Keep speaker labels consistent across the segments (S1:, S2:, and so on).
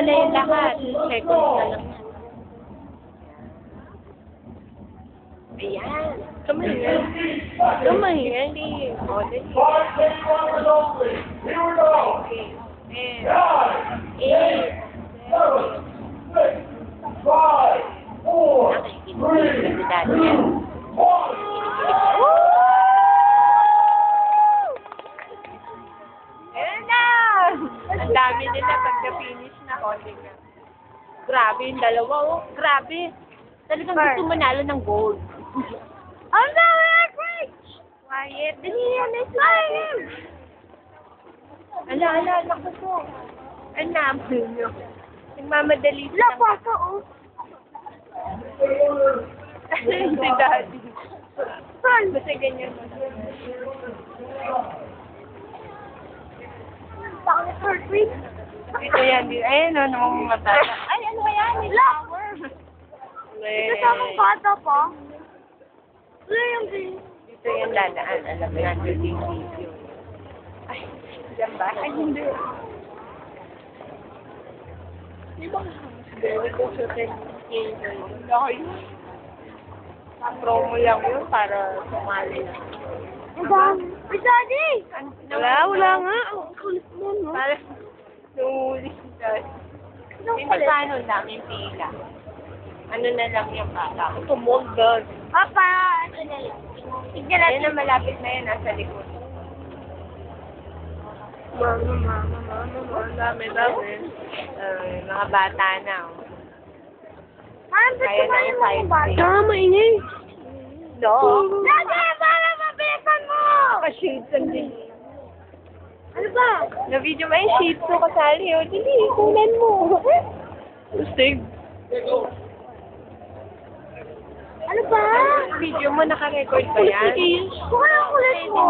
S1: na yung lahat. Second na lang. Ayan. Kumahingan. Kumahingan. Hindi. O, dali. Okay. 10, 9, 8, 7. Nakikita si Daddy yan. Ayan na! Ang dami nila pagka-finish na. Konti na. Grabe yung dalawa, oh. Grabe. Talagang gusto manalo ng gold.
S2: I'm not great!
S1: Quiet. Dali yan. Nice one. Ala, lako po. Ang namin nyo. Nagmamadali
S2: Wala
S1: silang-
S2: pa ako, oh.
S1: Si Daddy. Saan? Basta ganyan mo.
S2: Bakit third week?
S1: Dito yan. Ayun, no, namamata.
S2: Ay, ano kaya? May flower. Ito sa akong bata pa. Wala yung green.
S1: Dito yan dadaan. Alam mo natin yung video. Ay, dyan ba? Ay, hindi. Di ba kasama ko sa okay. Promo lang yun para sumali lang.
S2: Ay, Daddy!
S1: Wala nga. Ang kulit mo, no? Para nunguli si Daddy. Hindi paano lang yung pila. Ano na lang yung bata. Tumugod.
S2: Papa, ano na lang. Tignan
S1: Ayan na malapit na yan, nasa likod. Mama. Dami. Mga bata na, oh. Kaya na yung side play.
S2: maingay.
S1: No.
S2: Daddy, para mabesan mo!
S1: Pa-shades ang din.
S2: Ano ba?
S1: Na-video mo yung shades mo kasali, oh. Dili, kunan mo. Save.
S2: Ano ba?
S1: Video mo, naka-record ba yan?
S2: Kung anong kulit mo?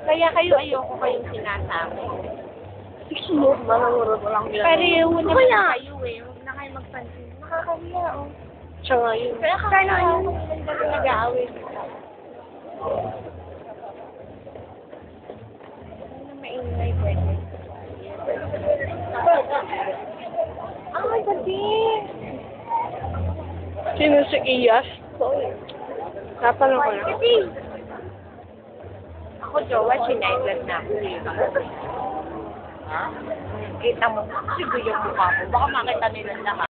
S1: Kaya ayoko kayong sinasama.
S2: Mo, marang-urot lang yan.
S1: Pareho naman
S2: Kaya?
S1: kayo eh. Huwag na kayo magpansin. Nakakahiya, oh.
S2: Siya nga yun.
S1: Kaya kakaya mo nag-aaway. Ano na maingay pwede? Ay, gabi!
S2: Sino si Iyas?
S1: Napalo ko lang. Ako, jowa, sinailan na ako. Ha? Kita mo, siguro yung mukha mo. Baka makita nila lahat.